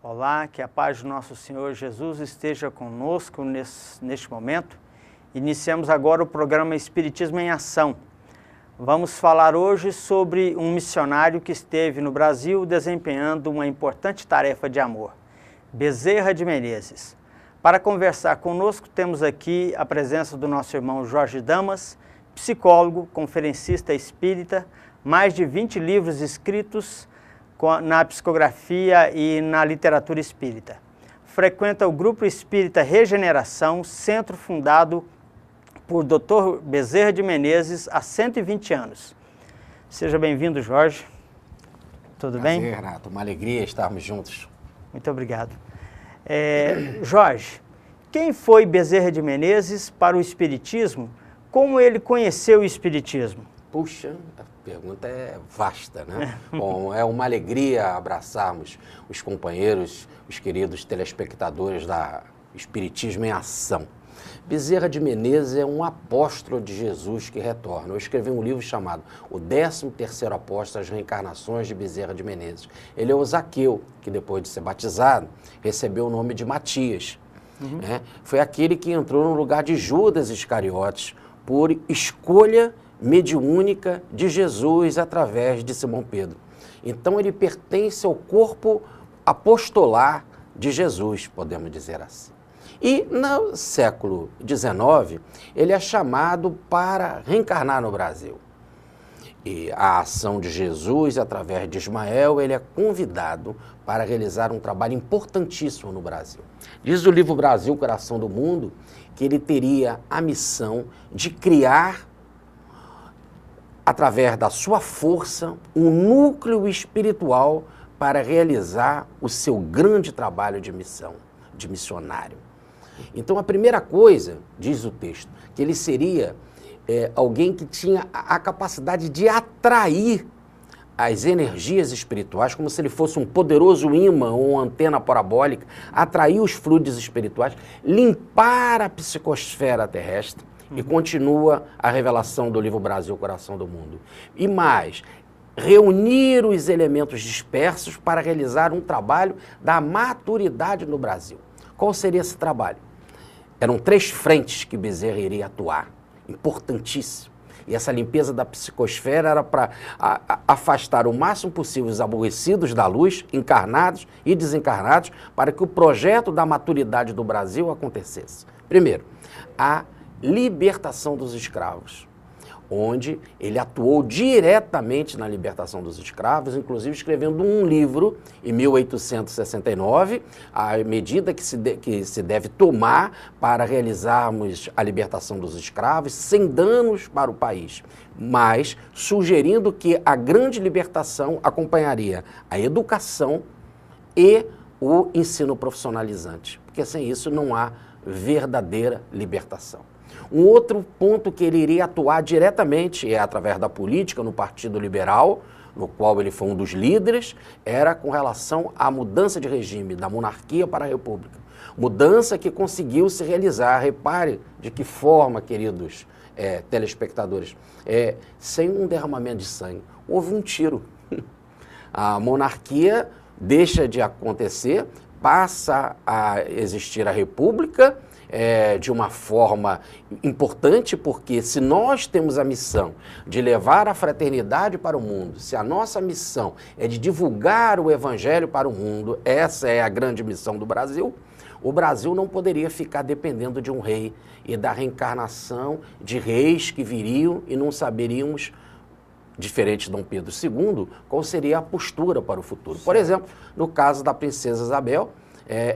Olá, que a paz do nosso Senhor Jesus esteja conosco neste momento. Iniciamos agora o programa Espiritismo em Ação. Vamos falar hoje sobre um missionário que esteve no Brasil desempenhando uma importante tarefa de amor, Bezerra de Menezes. Para conversar conosco, temos aqui a presença do nosso irmão Jorge Damas, psicólogo, conferencista espírita, mais de 20 livros escritos na psicografia e na literatura espírita. Frequenta o Grupo Espírita Regeneração, centro fundado por Dr. Bezerra de Menezes há 120 anos. Seja bem-vindo, Jorge. Tudo bem? Prazer, Renato. Uma alegria estarmos juntos. Muito obrigado. Jorge, quem foi Bezerra de Menezes para o Espiritismo? Como ele conheceu o Espiritismo? Puxa, a pergunta é vasta, né? Bom, é uma alegria abraçarmos os companheiros, os queridos telespectadores da Espiritismo em Ação. Bezerra de Menezes é um apóstolo de Jesus que retorna. Eu escrevi um livro chamado O 13º Apóstolo, as Reencarnações de Bezerra de Menezes. Ele é o Zaqueu, que depois de ser batizado, recebeu o nome de Matias. Né? Foi aquele que entrou no lugar de Judas Iscariotes por escolha mediúnica de Jesus através de Simão Pedro. Então ele pertence ao corpo apostolar de Jesus, podemos dizer assim. E no século XIX, ele é chamado para reencarnar no Brasil. E a ação de Jesus, através de Ismael, ele é convidado para realizar um trabalho importantíssimo no Brasil. Diz o livro Brasil, Coração do Mundo, que ele teria a missão de criar, através da sua força, um núcleo espiritual para realizar o seu grande trabalho de missão, de missionário. Então, a primeira coisa, diz o texto, que ele seria alguém que tinha a capacidade de atrair as energias espirituais, como se ele fosse um poderoso ímã ou uma antena parabólica, atrair os fluidos espirituais, limpar a psicosfera terrestre. E continua a revelação do livro Brasil, Coração do Mundo. E mais, reunir os elementos dispersos para realizar um trabalho da maturidade no Brasil. Qual seria esse trabalho? Eram 3 frentes que Bezerra iria atuar, importantíssimo. E essa limpeza da psicosfera era para afastar o máximo possível os aborrecidos da luz, encarnados e desencarnados, para que o projeto da maturidade do Brasil acontecesse. Primeiro, a libertação dos escravos, onde ele atuou diretamente na libertação dos escravos, inclusive escrevendo um livro em 1869, a medida que se deve tomar para realizarmos a libertação dos escravos sem danos para o país, mas sugerindo que a grande libertação acompanharia a educação e o ensino profissionalizante, porque sem isso não há verdadeira libertação. Um outro ponto que ele iria atuar diretamente é através da política no Partido Liberal, no qual ele foi um dos líderes, era com relação à mudança de regime da monarquia para a república. Mudança que conseguiu se realizar, repare de que forma, queridos telespectadores, sem um derramamento de sangue. Houve um tiro. A monarquia deixa de acontecer, passa a existir a república, de uma forma importante, porque se nós temos a missão de levar a fraternidade para o mundo, se a nossa missão é de divulgar o evangelho para o mundo, essa é a grande missão do Brasil, o Brasil não poderia ficar dependendo de um rei e da reencarnação de reis que viriam e não saberíamos, diferente de Dom Pedro II, qual seria a postura para o futuro. Por exemplo, no caso da princesa Isabel,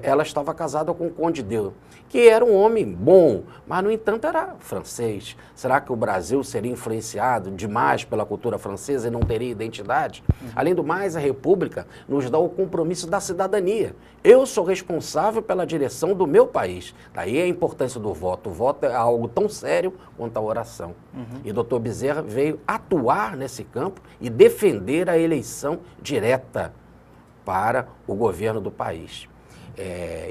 ela estava casada com o Conde de, que era um homem bom, mas, no entanto, era francês. Será que o Brasil seria influenciado demais pela cultura francesa e não teria identidade? Além do mais, a República nos dá o compromisso da cidadania. Eu sou responsável pela direção do meu país. Daí a importância do voto. O voto é algo tão sério quanto a oração. E Dr. Bezerra veio atuar nesse campo e defender a eleição direta para o governo do país.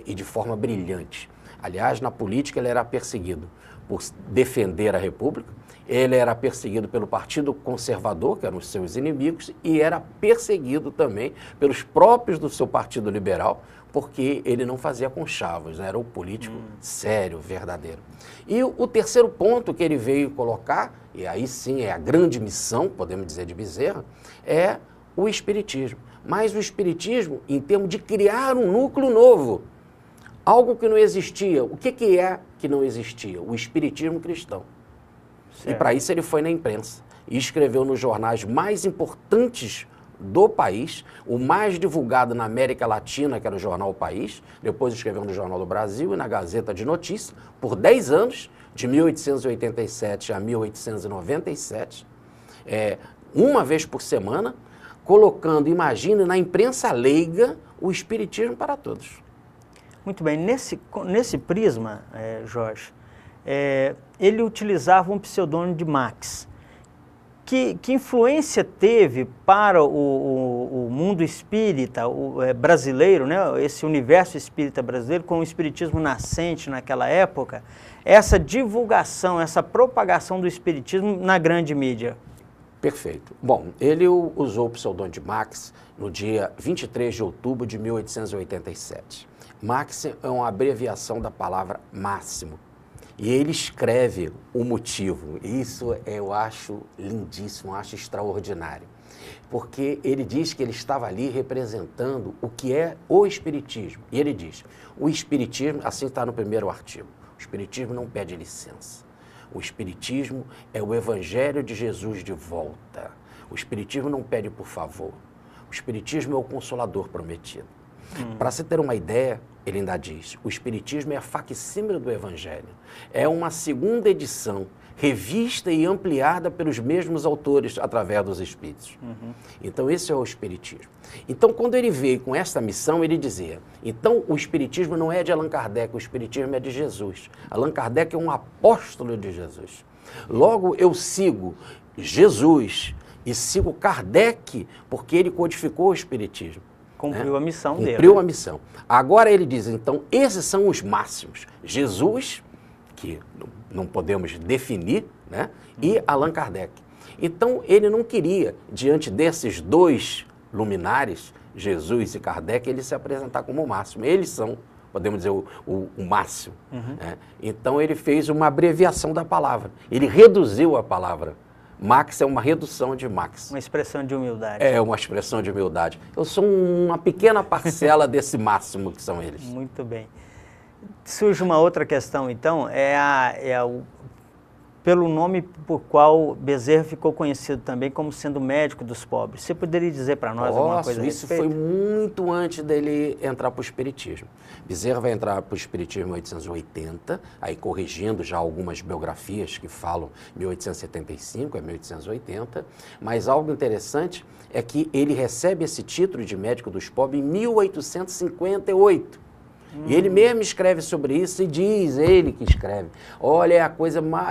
E de forma brilhante. Aliás, na política ele era perseguido por defender a República ele era perseguido pelo Partido Conservador, que eram os seus inimigos, e era perseguido também pelos próprios do seu Partido Liberal, porque ele não fazia conchavos, né? Era um político sério, verdadeiro. E o terceiro ponto que ele veio colocar, e aí sim é a grande missão, podemos dizer, de Bezerra, é o espiritismo. Mas o espiritismo em termos de criar um núcleo novo, algo que não existia. O que é que não existia? O espiritismo cristão. Certo. E para isso ele foi na imprensa e escreveu nos jornais mais importantes do país, o mais divulgado na América Latina, que era o jornal O País, depois escreveu no Jornal do Brasil e na Gazeta de Notícias, por 10 anos, de 1887 a 1897, uma vez por semana, colocando, imagine, na imprensa leiga, o espiritismo para todos. Muito bem, nesse prisma, Jorge, ele utilizava um pseudônimo de Max. Que influência teve para o mundo espírita brasileiro, né? Esse universo espírita brasileiro, com o espiritismo nascente naquela época, essa divulgação, essa propagação do espiritismo na grande mídia? Perfeito. Bom, ele usou o pseudônimo de Max no dia 23 de outubro de 1887. Max é uma abreviação da palavra máximo. E ele escreve o motivo. Isso eu acho lindíssimo, eu acho extraordinário. Porque ele diz que ele estava ali representando o que é o espiritismo. E ele diz, o espiritismo, assim está no primeiro artigo, o espiritismo não pede licença. O espiritismo é o evangelho de Jesus de volta. O espiritismo não pede por favor. O espiritismo é o consolador prometido. Para você ter uma ideia, ele ainda diz, o espiritismo é a facsímile do evangelho. É uma segunda edição, revista e ampliada pelos mesmos autores através dos espíritos. Então esse é o espiritismo. Então quando ele veio com esta missão, ele dizia, então o espiritismo não é de Allan Kardec, o espiritismo é de Jesus. Allan Kardec é um apóstolo de Jesus. Logo eu sigo Jesus e sigo Kardec porque ele codificou o espiritismo. Cumpriu a missão dele. Cumpriu a missão. Agora ele diz, então, esses são os máximos. Jesus, que não podemos definir, né? E Allan Kardec. Então, ele não queria, diante desses dois luminares, Jesus e Kardec, ele se apresentar como o máximo. Eles são, podemos dizer, o máximo. Né? Então, ele fez uma abreviação da palavra. Ele reduziu a palavra. Max é uma redução de Max. Uma expressão de humildade. É uma expressão de humildade. Eu sou uma pequena parcela desse máximo que são eles. Muito bem. Surge uma outra questão, então, pelo nome por qual Bezerra ficou conhecido também como sendo médico dos pobres. Você poderia dizer para nós alguma coisa a respeito? Isso foi muito antes dele entrar para o espiritismo. Bezerra vai entrar para o espiritismo em 1880, aí corrigindo já algumas biografias que falam 1875, 1880, mas algo interessante é que ele recebe esse título de médico dos pobres em 1858. E ele mesmo escreve sobre isso e diz, ele que escreve, olha,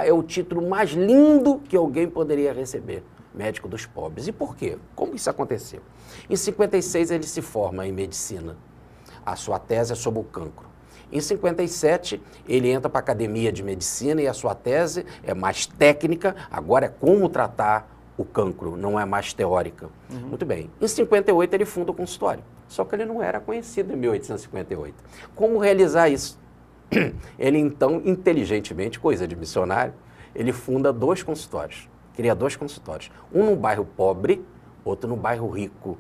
é o título mais lindo que alguém poderia receber, médico dos pobres. E por quê? Como isso aconteceu? Em 56 ele se forma em medicina, a sua tese é sobre o cancro. Em 57 ele entra para a academia de medicina e a sua tese é mais técnica, agora é como tratar o cancro, não é mais teórica. Muito bem. Em 58 ele funda o consultório. Só que ele não era conhecido em 1858. Como realizar isso? Ele, então, inteligentemente, coisa de missionário, ele funda dois consultórios. Cria dois consultórios. Um no bairro pobre, outro no bairro rico.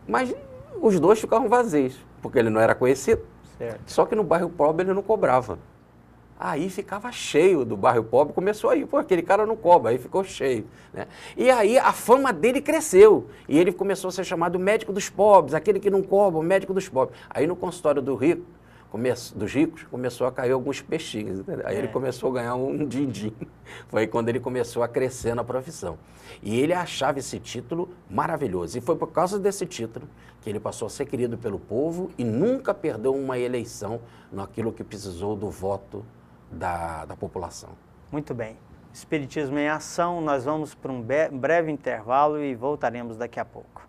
Mas os dois ficavam vazios, porque ele não era conhecido. Certo. Só que no bairro pobre ele não cobrava. Aí ficava cheio do bairro pobre, começou aí, pô, aquele cara não cobra, aí ficou cheio, né? E aí a fama dele cresceu, e ele começou a ser chamado médico dos pobres, aquele que não cobra, o médico dos pobres. Aí no consultório dos ricos, começou a cair alguns peixinhos, entendeu? Aí ele começou a ganhar um din-din. Foi aí quando ele começou a crescer na profissão. E ele achava esse título maravilhoso, e foi por causa desse título que ele passou a ser querido pelo povo e nunca perdeu uma eleição naquilo que precisou do voto da população. Muito bem. Espiritismo em Ação, nós vamos para um breve intervalo e voltaremos daqui a pouco.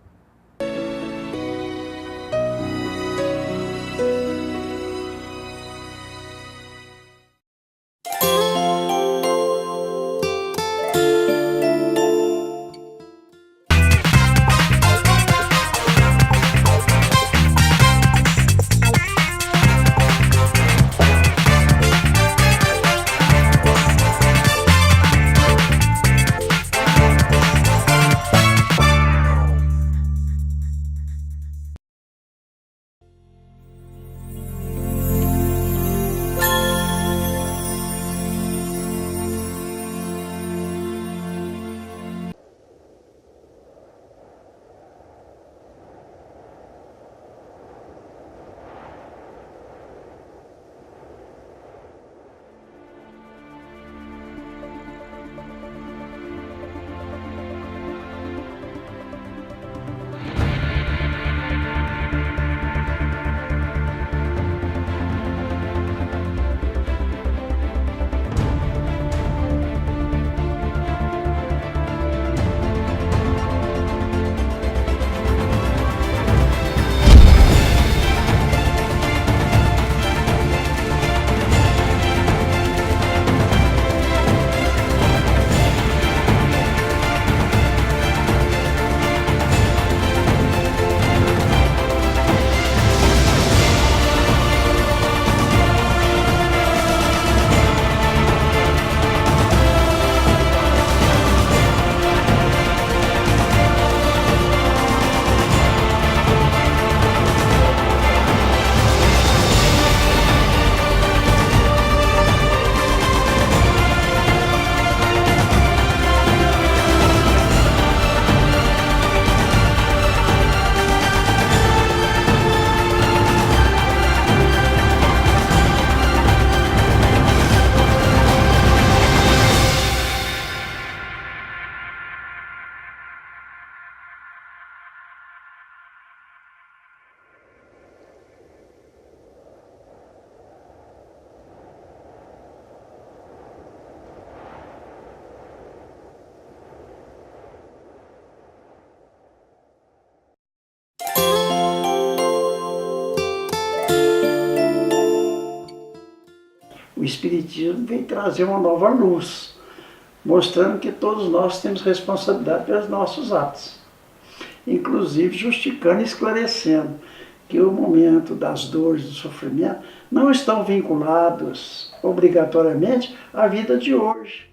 Espiritismo vem trazer uma nova luz, mostrando que todos nós temos responsabilidade pelos nossos atos, inclusive justificando e esclarecendo que o momento das dores, do sofrimento, não estão vinculados obrigatoriamente à vida de hoje.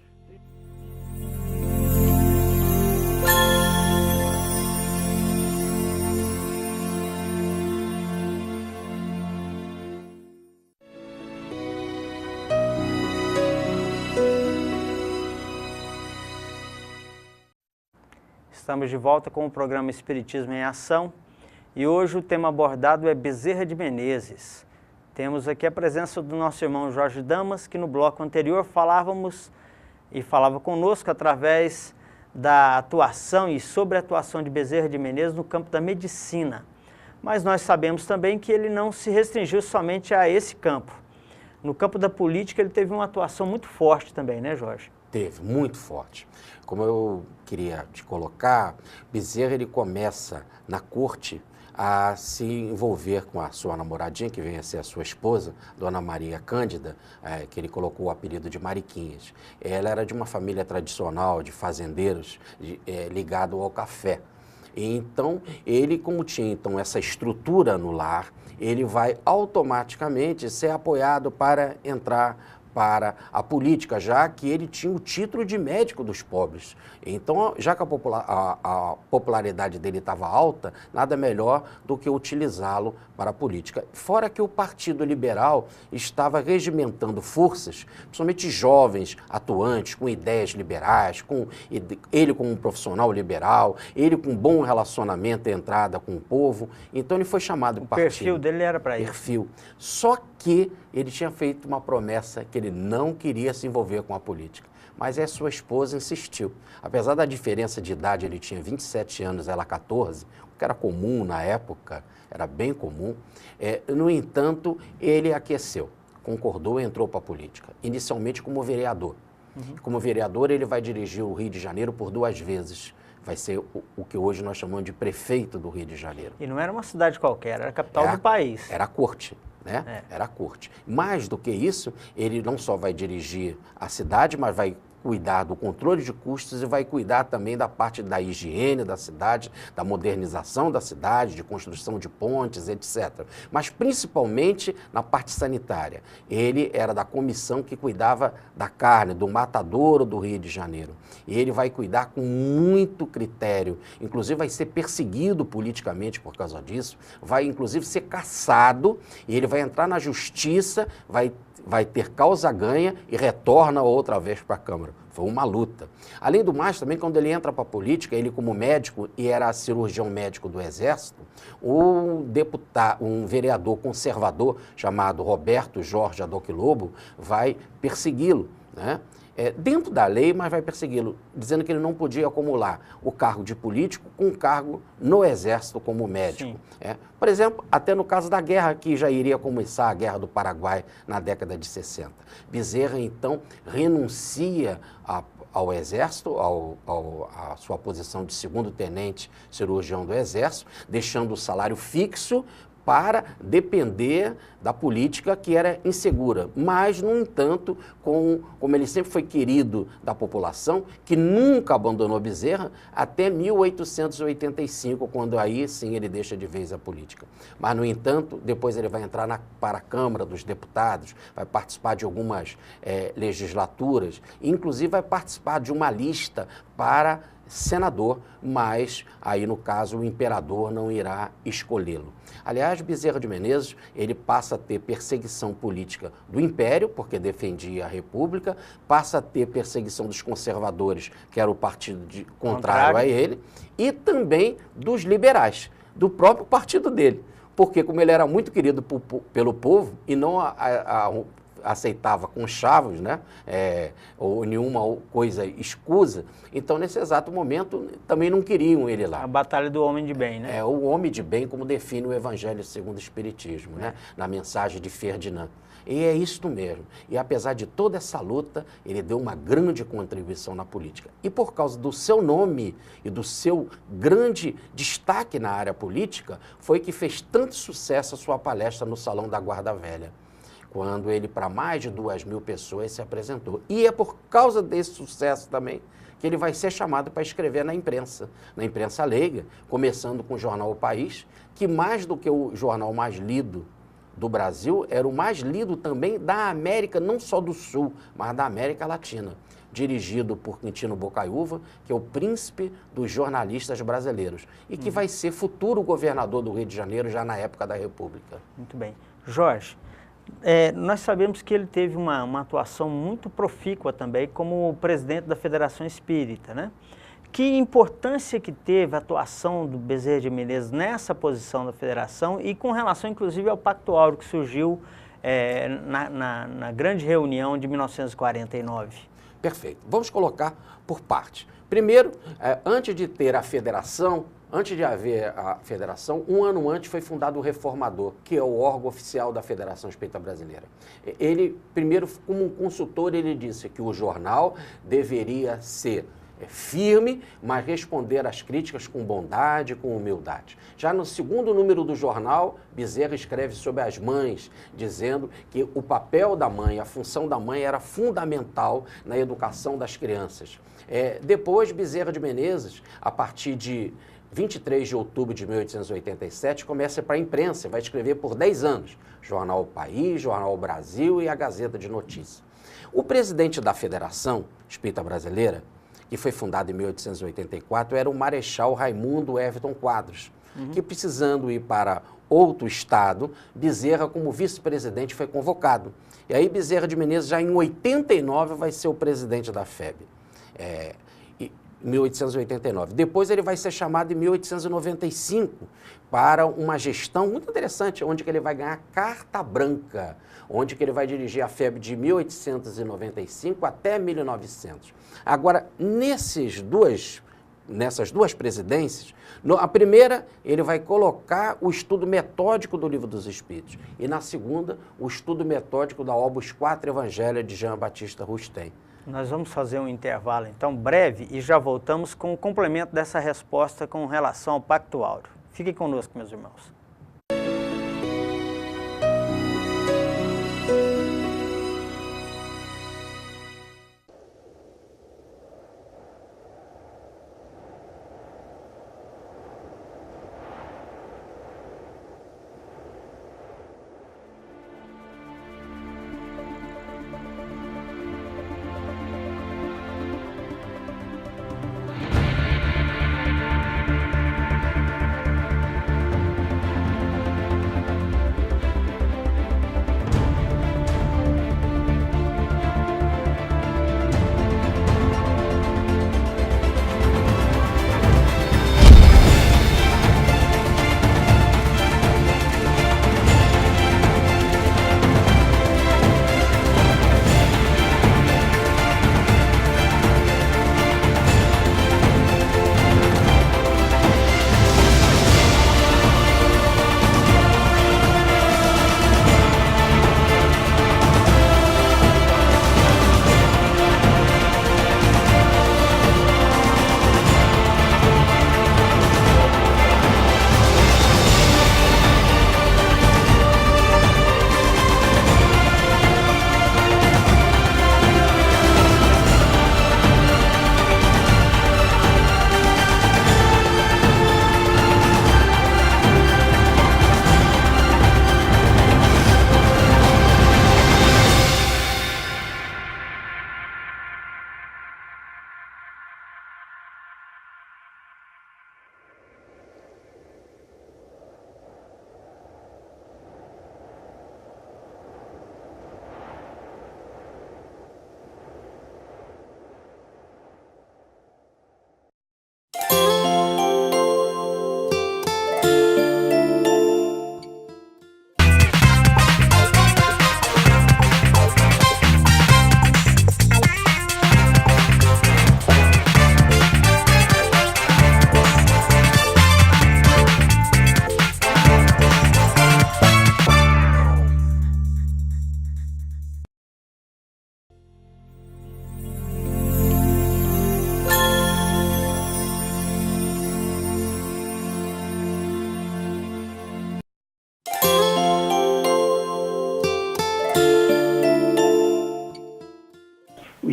Estamos de volta com o programa Espiritismo em Ação e hoje o tema abordado é Bezerra de Menezes. Temos aqui a presença do nosso irmão Jorge Damas, que no bloco anterior falava conosco através da atuação e sobre a atuação de Bezerra de Menezes no campo da medicina. Mas nós sabemos também que ele não se restringiu somente a esse campo. No campo da política ele teve uma atuação muito forte também, né, Jorge? Teve, muito forte. Como eu queria te colocar, Bezerra ele começa na corte a se envolver com a sua namoradinha, que vem a ser a sua esposa, Dona Maria Cândida, que ele colocou o apelido de Mariquinhas. Ela era de uma família tradicional de fazendeiros ligado ao café. Então, ele, como tinha então essa estrutura no lar, ele vai automaticamente ser apoiado para entrar para a política, já que ele tinha o título de médico dos pobres. Então, já que a popularidade dele estava alta, nada melhor do que utilizá-lo para a política. Fora que o Partido Liberal estava regimentando forças, principalmente jovens atuantes, com ideias liberais, com ele como um profissional liberal, ele com um bom relacionamento e entrada com o povo. Então, ele foi chamado para o partido. O perfil dele era para isso. Perfil. Só que ele tinha feito uma promessa que ele não queria se envolver com a política. Mas a sua esposa insistiu. Apesar da diferença de idade, ele tinha 27 anos, ela 14, o que era comum na época, era bem comum. No entanto, ele aqueceu, concordou e entrou para a política, inicialmente como vereador. Como vereador, ele vai dirigir o Rio de Janeiro por 2 vezes. Vai ser o que hoje nós chamamos de prefeito do Rio de Janeiro. E não era uma cidade qualquer, era a capital do país. Era a corte. Né? Era a corte. Mais do que isso, ele não só vai dirigir a cidade, mas vai cuidar do controle de custos e vai cuidar também da parte da higiene da cidade, da modernização da cidade, de construção de pontes, etc. Mas principalmente na parte sanitária. Ele era da comissão que cuidava da carne, do matadouro do Rio de Janeiro. E ele vai cuidar com muito critério, inclusive vai ser perseguido politicamente por causa disso, vai inclusive ser caçado e ele vai entrar na justiça, vai ter causa ganha e retorna outra vez para a Câmara. Foi uma luta. Além do mais, também, quando ele entra para a política, ele como médico, e era cirurgião médico do Exército, um vereador conservador chamado Roberto Jorge Adoc Lobo vai persegui-lo, né? Dentro da lei, mas vai persegui-lo, dizendo que ele não podia acumular o cargo de político com o cargo no Exército como médico. Por exemplo, até no caso da guerra, que já iria começar a Guerra do Paraguai na década de 60. Bezerra, então, renuncia ao Exército, à sua posição de segundo-tenente cirurgião do Exército, deixando o salário fixo para depender da política que era insegura. Mas, no entanto, como ele sempre foi querido da população, que nunca abandonou Bezerra, até 1885, quando aí sim ele deixa de vez a política. Mas, no entanto, depois ele vai entrar para a Câmara dos Deputados, vai participar de algumas legislaturas, inclusive vai participar de uma lista para senador, mas aí no caso o imperador não irá escolhê-lo. Aliás, Bezerra de Menezes, ele passa a ter perseguição política do Império, porque defendia a República, passa a ter perseguição dos conservadores, que era o partido contrário a ele, e também dos liberais, do próprio partido dele. Porque como ele era muito querido pelo povo e não aceitava conchavos, né? Ou nenhuma coisa escusa, então nesse exato momento também não queriam ele lá. A batalha do homem de bem, né? O homem de bem, como define o Evangelho segundo o Espiritismo, né? Na mensagem de Ferdinand. E é isto mesmo. E apesar de toda essa luta, ele deu uma grande contribuição na política. E por causa do seu nome e do seu grande destaque na área política, foi que fez tanto sucesso a sua palestra no Salão da Guarda Velha. quando ele, para mais de 2.000 pessoas, se apresentou. E é por causa desse sucesso também que ele vai ser chamado para escrever na imprensa leiga, começando com o jornal O País, que mais do que o jornal mais lido do Brasil, era o mais lido também da América, não só do Sul, mas da América Latina, dirigido por Quintino Bocaiúva, que é o príncipe dos jornalistas brasileiros, e que vai ser futuro governador do Rio de Janeiro já na época da República. Muito bem. Jorge, nós sabemos que ele teve uma atuação muito profícua também como presidente da Federação Espírita, né? Que importância que teve a atuação do Bezerra de Menezes nessa posição da federação e com relação, inclusive, ao Pacto Áureo que surgiu na grande reunião de 1949? Perfeito. Vamos colocar por parte. Primeiro, antes de ter a federação, antes de haver a federação, um ano antes foi fundado o Reformador, que é o órgão oficial da Federação Espírita Brasileira. Ele, primeiro, como um consultor, ele disse que o jornal deveria ser firme, mas responder às críticas com bondade, com humildade. Já no segundo número do jornal, Bezerra escreve sobre as mães, dizendo que o papel da mãe, a função da mãe era fundamental na educação das crianças. Depois, Bezerra de Menezes, a partir de 23 de outubro de 1887, começa para a imprensa, vai escrever por 10 anos, Jornal O País, Jornal O Brasil e a Gazeta de Notícias. O presidente da Federação Espírita Brasileira, que foi fundado em 1884, era o Marechal Raimundo Everton Quadros, que precisando ir para outro estado, Bezerra, como vice-presidente, foi convocado. E aí Bezerra de Menezes, já em 89, vai ser o presidente da FEB, em 1889. Depois ele vai ser chamado em 1895 para uma gestão muito interessante, onde que ele vai ganhar carta branca, onde que ele vai dirigir a FEB de 1895 até 1900. Agora, nessas duas presidências, a primeira, ele vai colocar o estudo metódico do Livro dos Espíritos, e na segunda, o estudo metódico da obra Os Quatro Evangelhos de Jean Baptiste Rustem. Nós vamos fazer um intervalo, então, breve, e já voltamos com o complemento dessa resposta com relação ao Pacto Áureo. Fiquem conosco, meus irmãos.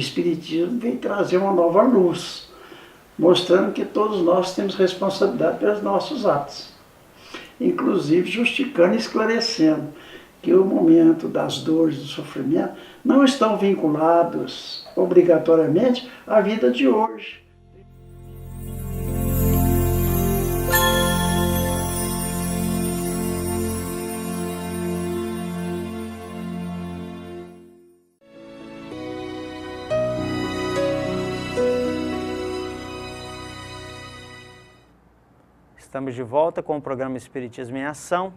Espiritismo veio trazer uma nova luz, mostrando que todos nós temos responsabilidade pelos nossos atos, inclusive justificando e esclarecendo que o momento das dores, do sofrimento, não estão vinculados obrigatoriamente à vida de hoje. Estamos de volta com o programa Espiritismo em Ação,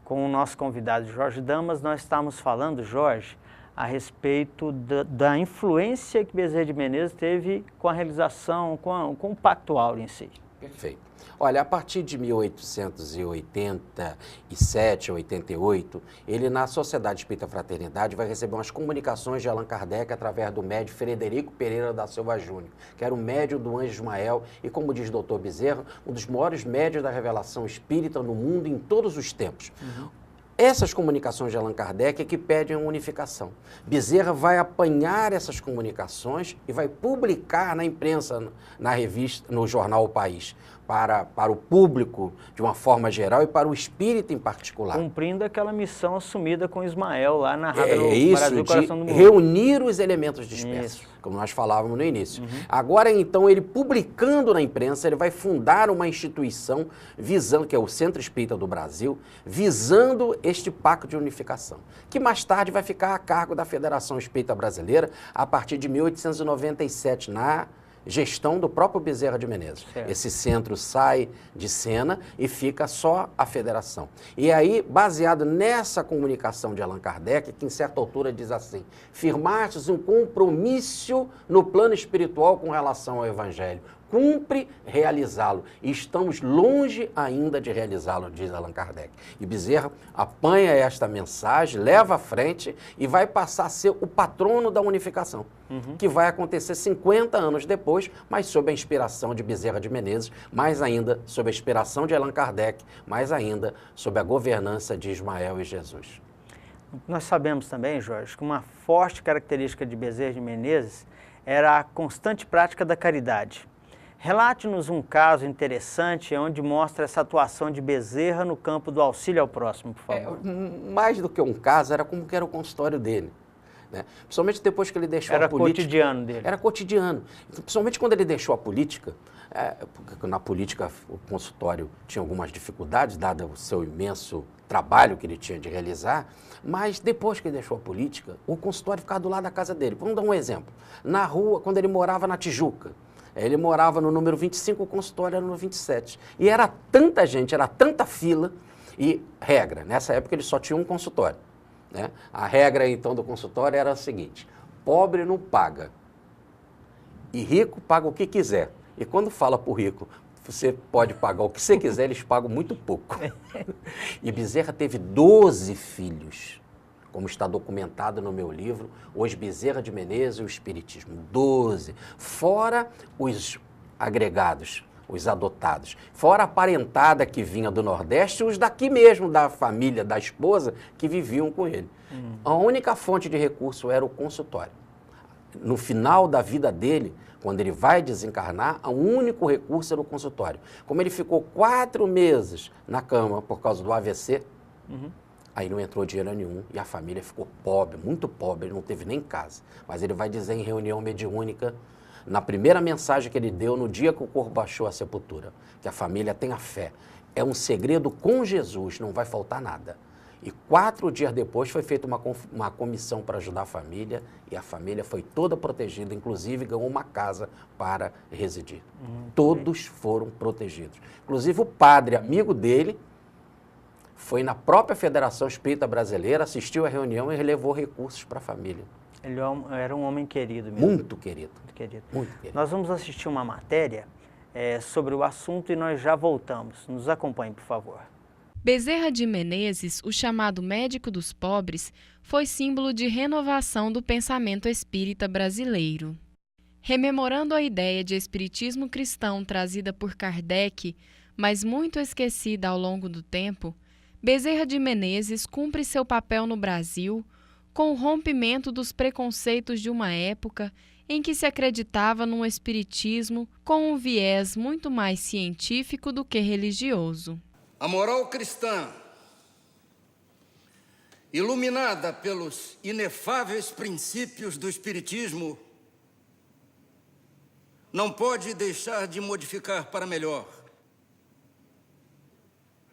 com o nosso convidado Jorge Damas. Nós estamos falando, Jorge, a respeito da influência que Bezerra de Menezes teve com a realização, com o Pacto Áureo em si. Perfeito. Olha, a partir de 1887, 88, ele na Sociedade Espírita Fraternidade vai receber umas comunicações de Allan Kardec através do médium Frederico Pereira da Silva Júnior, que era o médium do Anjo Ismael e, como diz o Dr. Bezerra, um dos maiores médiuns da revelação espírita no mundo em todos os tempos. Essas comunicações de Allan Kardec é que pedem a unificação. Bezerra vai apanhar essas comunicações e vai publicar na imprensa, na revista, no jornal O País, para o público de uma forma geral e para o espírita em particular. Cumprindo aquela missão assumida com Ismael lá na Rádio Brasil, Coração do Mundo. Reunir os elementos dispersos, Isso. como nós falávamos no início. Agora, então, ele publicando na imprensa, ele vai fundar uma instituição visando, que é o Centro Espírita do Brasil, visando este pacto de unificação, que mais tarde vai ficar a cargo da Federação Espírita Brasileira a partir de 1897, na gestão do próprio Bezerra de Menezes. Certo. Esse centro sai de cena e fica só a federação. E aí, baseado nessa comunicação de Allan Kardec, que em certa altura diz assim: firmastes um compromisso no plano espiritual com relação ao Evangelho. Cumpre realizá-lo. E estamos longe ainda de realizá-lo, diz Allan Kardec. E Bezerra apanha esta mensagem, leva à frente e vai passar a ser o patrono da unificação, que vai acontecer 50 anos depois, mas sob a inspiração de Bezerra de Menezes, mais ainda sob a inspiração de Allan Kardec, mais ainda sob a governança de Ismael e Jesus. Nós sabemos também, Jorge, que uma forte característica de Bezerra de Menezes era a constante prática da caridade. Relate-nos um caso interessante onde mostra essa atuação de Bezerra no campo do auxílio ao próximo, por favor. Mais do que um caso, era como que era o consultório dele. Né? Principalmente depois que ele deixou a política. Era cotidiano dele. Era cotidiano. Principalmente quando ele deixou a política, porque na política o consultório tinha algumas dificuldades, dado o seu imenso trabalho que ele tinha de realizar, mas depois que ele deixou a política, o consultório ficava do lado da casa dele. Vamos dar um exemplo. Na rua, quando ele morava na Tijuca, ele morava no número 25, o consultório era no 27. E era tanta gente, era tanta fila. E regra, nessa época ele só tinha um consultório. Né? A regra, então, do consultório era a seguinte: pobre não paga. E rico paga o que quiser. E quando fala para o rico, você pode pagar o que você quiser, eles pagam muito pouco. E Bezerra teve 12 filhos. Como está documentado no meu livro, Hoje Bezerra de Menezes e o Espiritismo. 12. Fora os agregados, os adotados. Fora a parentada que vinha do Nordeste e os daqui mesmo, da família, da esposa, que viviam com ele. A única fonte de recurso era o consultório. No final da vida dele, quando ele vai desencarnar, o único recurso era o consultório. Como ele ficou 4 meses na cama por causa do AVC, aí não entrou dinheiro nenhum e a família ficou pobre, muito pobre, ele não teve nem casa. Mas ele vai dizer em reunião mediúnica, na primeira mensagem que ele deu, no dia que o corpo baixou à sepultura, que a família tenha fé. É um segredo com Jesus, não vai faltar nada. E 4 dias depois foi feita uma comissão para ajudar a família e a família foi toda protegida, inclusive ganhou uma casa para residir. Todos foram protegidos. Inclusive o padre, amigo dele, foi na própria Federação Espírita Brasileira, assistiu à reunião e levou recursos para a família. Ele era um homem querido mesmo. Muito querido. Muito querido. Muito querido. Nós vamos assistir uma matéria sobre o assunto e nós já voltamos. Nos acompanhe, por favor. Bezerra de Menezes, o chamado médico dos pobres, foi símbolo de renovação do pensamento espírita brasileiro. Rememorando a ideia de espiritismo cristão trazida por Kardec, mas muito esquecida ao longo do tempo, Bezerra de Menezes cumpre seu papel no Brasil com o rompimento dos preconceitos de uma época em que se acreditava num espiritismo com um viés muito mais científico do que religioso. A moral cristã, iluminada pelos inefáveis princípios do espiritismo, não pode deixar de modificar para melhor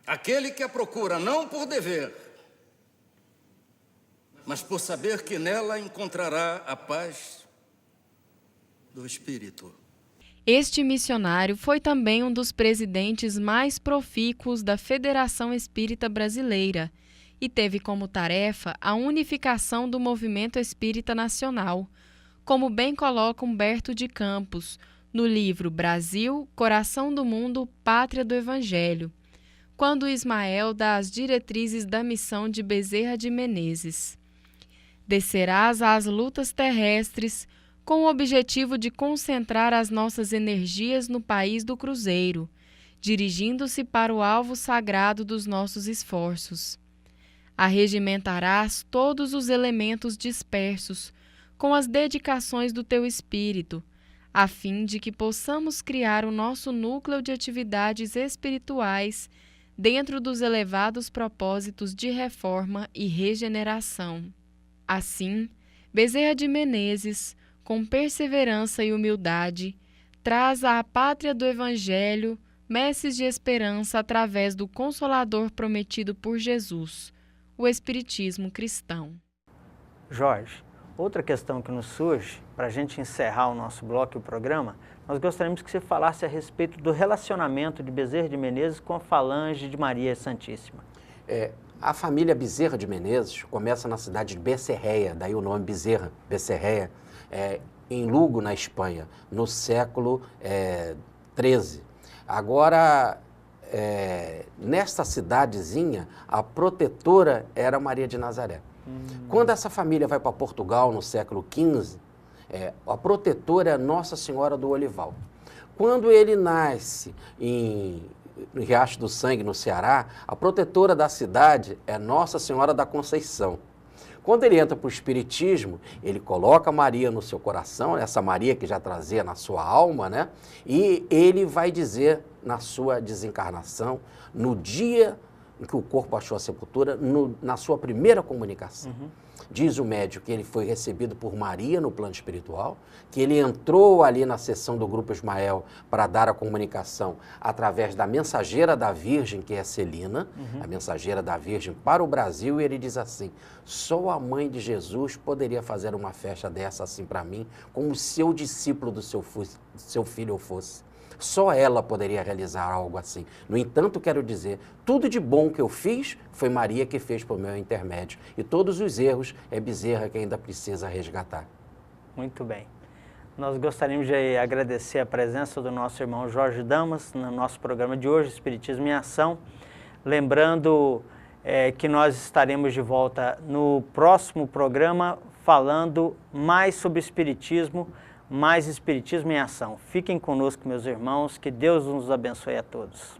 aquele que a procura não por dever, mas por saber que nela encontrará a paz do espírito. Este missionário foi também um dos presidentes mais profícuos da Federação Espírita Brasileira e teve como tarefa a unificação do movimento espírita nacional, como bem coloca Humberto de Campos no livro Brasil, Coração do Mundo, Pátria do Evangelho, quando Ismael dá as diretrizes da missão de Bezerra de Menezes. Descerás às lutas terrestres com o objetivo de concentrar as nossas energias no país do Cruzeiro, dirigindo-se para o alvo sagrado dos nossos esforços. Arregimentarás todos os elementos dispersos com as dedicações do teu espírito, a fim de que possamos criar o nosso núcleo de atividades espirituais dentro dos elevados propósitos de reforma e regeneração. Assim, Bezerra de Menezes, com perseverança e humildade, traz à pátria do Evangelho messes de esperança através do Consolador prometido por Jesus, o Espiritismo cristão. Jorge, outra questão que nos surge, para a gente encerrar o nosso bloco e o programa, nós gostaríamos que você falasse a respeito do relacionamento de Bezerra de Menezes com a falange de Maria Santíssima. A família Bezerra de Menezes começa na cidade de Becerreia, daí o nome Bezerra, Becerreia, em Lugo, na Espanha, no século XIII. Agora, nesta cidadezinha, a protetora era Maria de Nazaré. Quando essa família vai para Portugal, no século XV, a protetora é Nossa Senhora do Olival. Quando ele nasce no Riacho do Sangue, no Ceará, a protetora da cidade é Nossa Senhora da Conceição. Quando ele entra para o Espiritismo, ele coloca Maria no seu coração, essa Maria que já trazia na sua alma, né? E ele vai dizer na sua desencarnação, no dia em que o corpo achou a sepultura, na sua primeira comunicação. Diz o médium que ele foi recebido por Maria no plano espiritual, que ele entrou ali na sessão do Grupo Ismael para dar a comunicação através da mensageira da Virgem, que é Celina, a mensageira da Virgem para o Brasil, e ele diz assim: só a mãe de Jesus poderia fazer uma festa dessa assim para mim, como se eu discípulo do seu filho eu fosse. Só ela poderia realizar algo assim. No entanto, quero dizer, tudo de bom que eu fiz foi Maria que fez por meu intermédio. E todos os erros é Bezerra que ainda precisa resgatar. Muito bem. Nós gostaríamos de agradecer a presença do nosso irmão Jorge Damas no nosso programa de hoje, Espiritismo em Ação. Lembrando que nós estaremos de volta no próximo programa falando mais sobre Espiritismo, mais Espiritismo em Ação. Fiquem conosco, meus irmãos, que Deus nos abençoe a todos.